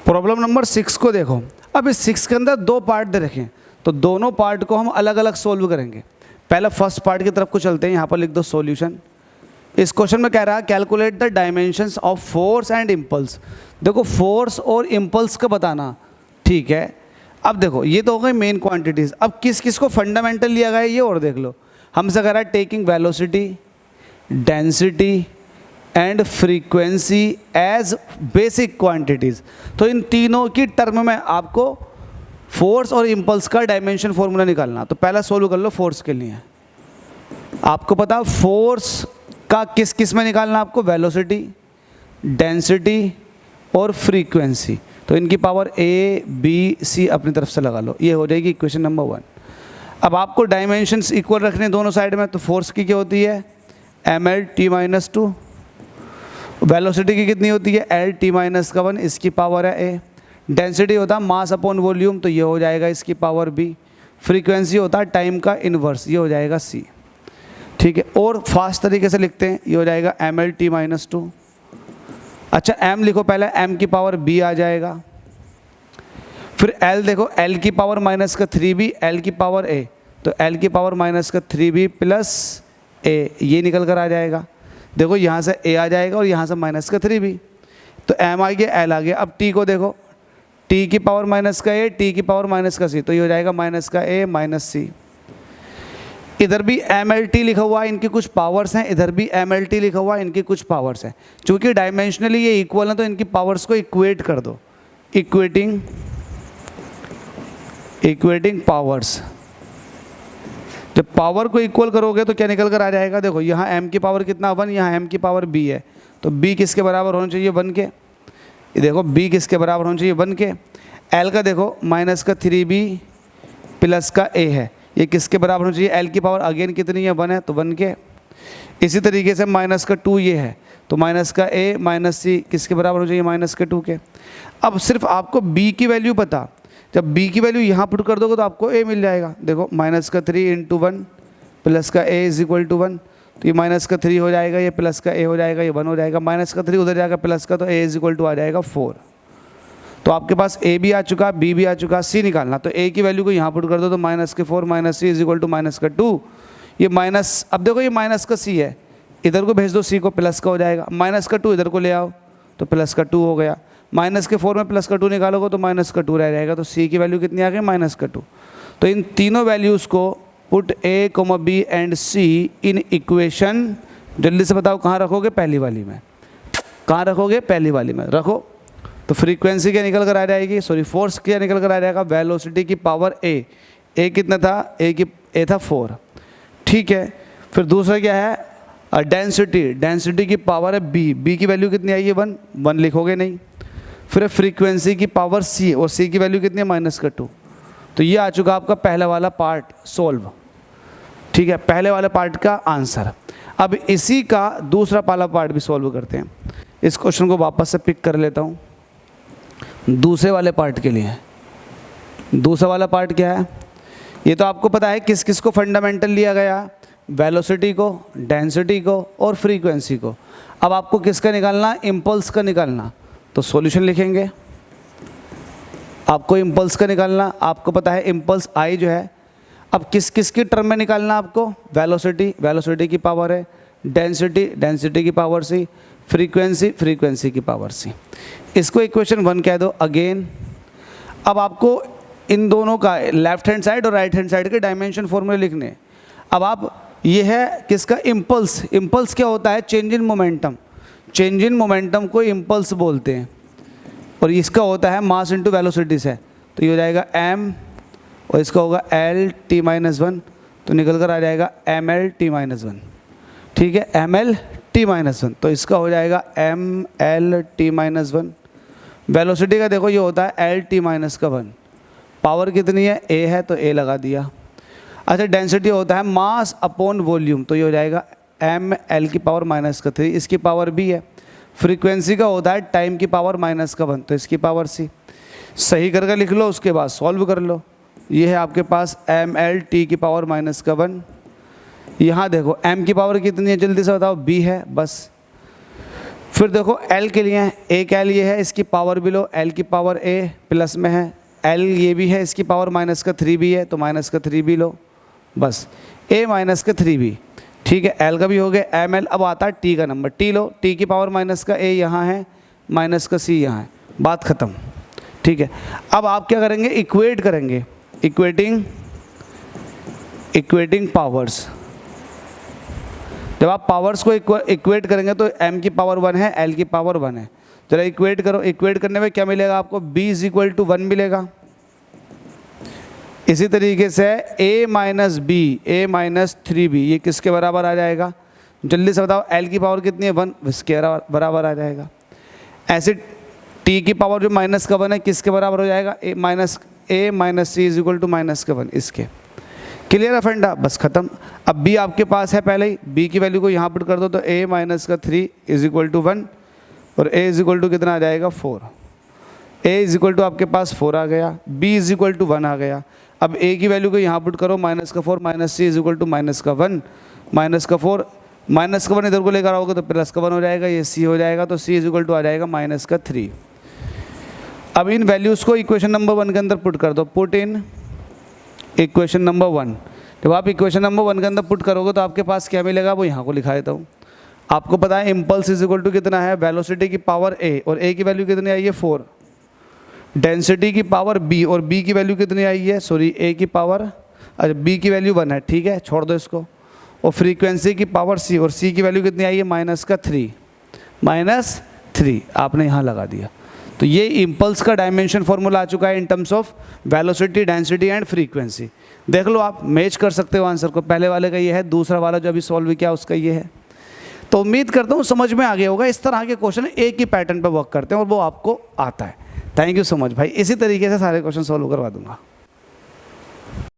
Problem number 6 को देखो। अब इस 6 के अंदर दो पार्ट दे रखे हैं, तो दोनों पार्ट को हम अलग अलग सोल्व करेंगे। पहले फर्स्ट पार्ट की तरफ को चलते हैं, यहाँ पर लिख दो सॉल्यूशन। इस क्वेश्चन में कह रहा है calculate the dimensions of force and impulse. देखो फोर्स और इम्पल्स का बताना, ठीक है। अब देखो ये तो हो गई मेन क्वांटिटीज। अब किस किस को फंडामेंटल लिया गया है ये और देख लो। हमसे कह रहा है taking velocity, density and frequency as basic quantities. तो इन तीनों की टर्म में आपको फोर्स और इम्पल्स का डायमेंशन फॉर्मूला निकालना। तो पहला सोल्व कर लो फोर्स के लिए। आपको पता फोर्स का किस किस में निकालना आपको, वेलोसिटी, डेंसिटी और फ्रीक्वेंसी। तो इनकी पावर A, B, C अपनी तरफ से लगा लो, ये हो जाएगी इक्वेशन नंबर 1। अब आपको डायमेंशंस इक्वल रखने दोनों साइड में। तो फोर्स की क्या होती है mL/t-2, वेलोसिटी की कितनी होती है L/t-1, इसकी पावर है A। डेंसिटी होता है मास अपॉन वॉल्यूम, तो ये हो जाएगा इसकी पावर B। फ्रीक्वेंसी होता है टाइम का इन्वर्स, ये हो जाएगा C, ठीक है। और फास्ट तरीके से लिखते हैं, ये हो जाएगा mL/t-2। अच्छा m लिखो पहले, m की पावर b आ जाएगा। फिर l देखो, l की पावर -3b, l की पावर a, तो l की पावर -3b प्लस a, ये निकल कर आ जाएगा। देखो यहाँ से a आ जाएगा और यहाँ से -3b, तो m आ गया, l आ गया। अब t को देखो, t की पावर -a, t की पावर -c, तो ये हो जाएगा -a -c। इधर भी mLT लिखा हुआ है, इनकी कुछ पावर्स हैं, इधर भी mLT लिखा हुआ है, इनकी कुछ पावर्स हैं। चूंकि डायमेंशनली ये इक्वल है तो इनकी पावर्स को इक्वेट कर दो, इक्वेटिंग पावर्स। जब पावर को इक्वल करोगे तो क्या निकल कर आ जाएगा, देखो यहाँ m की पावर कितना 1, यहाँ m की पावर b है, तो b किसके बराबर होना चाहिए 1 के। ये देखो b किसके बराबर होना चाहिए 1 के। l का देखो -3b प्लस का a है, ये किसके बराबर होना चाहिए, l की पावर अगेन कितनी है 1 है, तो 1 के। इसी तरीके से -2 ये है, तो -a -c किसके बराबर हो चाहिए -2 के। अब सिर्फ आपको b की वैल्यू पता, जब b की वैल्यू यहाँ पुट कर दोगे तो आपको a मिल जाएगा। देखो -3 × 1 प्लस का a = 1, तो ये -3 हो जाएगा, ये प्लस का a हो जाएगा, ये 1 हो जाएगा। -3 उधर जाएगा प्लस का, तो a = आ जाएगा 4। तो आपके पास a भी आ चुका, b भी आ चुका, c निकालना। तो a की वैल्यू को यहाँ पुट कर दो, तो -4 - c = -2। ये माइनस, अब देखो ये -c है, इधर को भेज दो c को, प्लस का हो जाएगा। -2 इधर को ले आओ, तो +2 हो गया। -4 में +2 निकालोगे तो -2 रह जाएगा। तो c की वैल्यू कितनी आ गई -2। तो इन तीनों वैल्यूज़ को put a, b and c in equation, जल्दी से बताओ कहाँ रखोगे, पहली वाली में। कहाँ रखोगे, पहली वाली में रखो। तो फ्रीक्वेंसी क्या निकल कर आ जाएगी, सॉरी फोर्स क्या निकल कर आ जाएगा, वेलोसिटी की पावर a कितना था, a था 4, ठीक है। फिर दूसरा क्या है, डेंसिटी की पावर है b की वैल्यू कितनी आई है 1 लिखोगे नहीं। फिर फ्रीक्वेंसी की पावर c, और c की वैल्यू कितनी है -2। तो ये आ चुका आपका पहला वाला पार्ट सोल्व, ठीक है, पहले वाले पार्ट का आंसर। अब इसी का दूसरा वाला पार्ट भी सॉल्व करते हैं। इस क्वेश्चन को वापस से पिक कर लेता हूँ दूसरे वाले पार्ट के लिए। दूसरा वाला पार्ट क्या है, ये तो आपको पता है किस किस को फंडामेंटल लिया गया, वेलोसिटी को, डेंसिटी को और फ्रीक्वेंसी को। अब आपको किसका निकालना, इम्पल्स का निकालना। तो सॉल्यूशन लिखेंगे, आपको इम्पल्स का निकालना। आपको पता है इम्पल्स I जो है, अब किस किस की टर्म में निकालना आपको, वेलोसिटी की पावर है, डेंसिटी की पावर C, फ्रीक्वेंसी की पावर C। इसको इक्वेशन 1 कह दो अगेन। अब आपको इन दोनों का लेफ्ट हैंड साइड और राइट हैंड साइड के डायमेंशन फॉर्मूले लिखने। अब आप, ये है किसका, इम्पल्स क्या होता है, चेंज इन मोमेंटम को इम्पल्स बोलते हैं, और इसका होता है मास इंटू वेलोसिटी से। तो ये हो जाएगा m और इसका होगा L/t-1, तो निकल कर आ जाएगा mL/t-1, ठीक है, mL/t-1। तो इसका हो जाएगा mL/t-1। वेलोसिटी का देखो ये होता है L/t-1, पावर कितनी है a है, तो a लगा दिया। अच्छा डेंसिटी होता है मास अपॉन वॉल्यूम, तो ये हो जाएगा mL की पावर -3, इसकी पावर b है। फ्रीक्वेंसी का होता है टाइम की पावर -1, तो इसकी पावर c। सही करके लिख लो, उसके बाद सॉल्व कर लो। ये है आपके पास mL/t की पावर -1। यहाँ देखो m की पावर कितनी है, जल्दी से बताओ, b है, बस फिर देखो एल के लिए एक एल ये है, इसकी पावर भी लो, एल की पावर ए प्लस में है, एल ये भी है, इसकी पावर माइनस का 3 भी है, तो माइनस का 3 भी लो, बस ए माइनस का 3 भी, ठीक है। एल का भी हो गया, एम एल। अब आता है टी का नंबर, टी लो, टी की पावर माइनस का ए यहाँ है, माइनस का सी यहाँ है, बात ख़त्म, ठीक है। अब आप क्या करेंगे, इक्वेट करेंगे, इक्वेटिंग पावर्स। जब आप पावर्स को इक्वेट करेंगे तो m की पावर 1 है, l की पावर 1 है, जरा इक्वेट करो। इक्वेट करने में क्या मिलेगा आपको, b = 1 मिलेगा। इसी तरीके से a - b, a - 3b, ये किसके बराबर आ जाएगा, जल्दी से बताओ। l की पावर कितनी है, 1, इसके बराबर आ जाएगा। ऐसे t की पावर जो माइनस का 1 है, किसके बराबर हो जाएगा, a - c = माइनस का 1, इसके। क्लियर है फंडा, बस खत्म। अब b आपके पास है पहले ही, b की वैल्यू को यहाँ पुट कर दो, तो a - 3 = 1 और a = कितना आ जाएगा, 4। a = आपके पास 4 आ गया, b = 1 आ गया। अब a की वैल्यू को यहाँ पुट करो, -4 - c = -1, -4 -1 इधर को लेकर आओगे तो +1 हो जाएगा, ये c हो जाएगा, तो c = आ जाएगा -3। अब इन वैल्यूज़ को इक्वेशन नंबर 1 के अंदर पुट कर दो, पुट इन इक्वेशन नंबर 1। जब आप इक्वेशन नंबर 1 के अंदर पुट करोगे तो आपके पास क्या मिलेगा, वो यहाँ को लिखा देता हूँ। आपको पता है इम्पल्स = कितना है, वेलोसिटी की पावर a, और a की वैल्यू कितनी आई है, 4। डेंसिटी की पावर b, और b की वैल्यू कितनी आई है, सॉरी a की पावर, अच्छा b की वैल्यू 1 है, ठीक है, छोड़ दो इसको। और फ्रीक्वेंसी की पावर c, और c की वैल्यू कितनी आई है, -3 आपने यहाँ लगा दिया। तो ये इम्पल्स का डायमेंशन फॉर्मूला आ चुका है in terms of velocity, density and frequency. देख लो, आप मैच कर सकते हो आंसर को, पहले वाले का ये है, दूसरा वाला जो अभी सॉल्व किया उसका ये है। तो उम्मीद करता हूँ समझ में आ गया होगा। इस तरह के क्वेश्चन एक ही पैटर्न पर वर्क करते हैं और वो आपको आता है। थैंक यू सो मच भाई, इसी तरीके से सारे क्वेश्चन सॉल्व करवा दूंगा।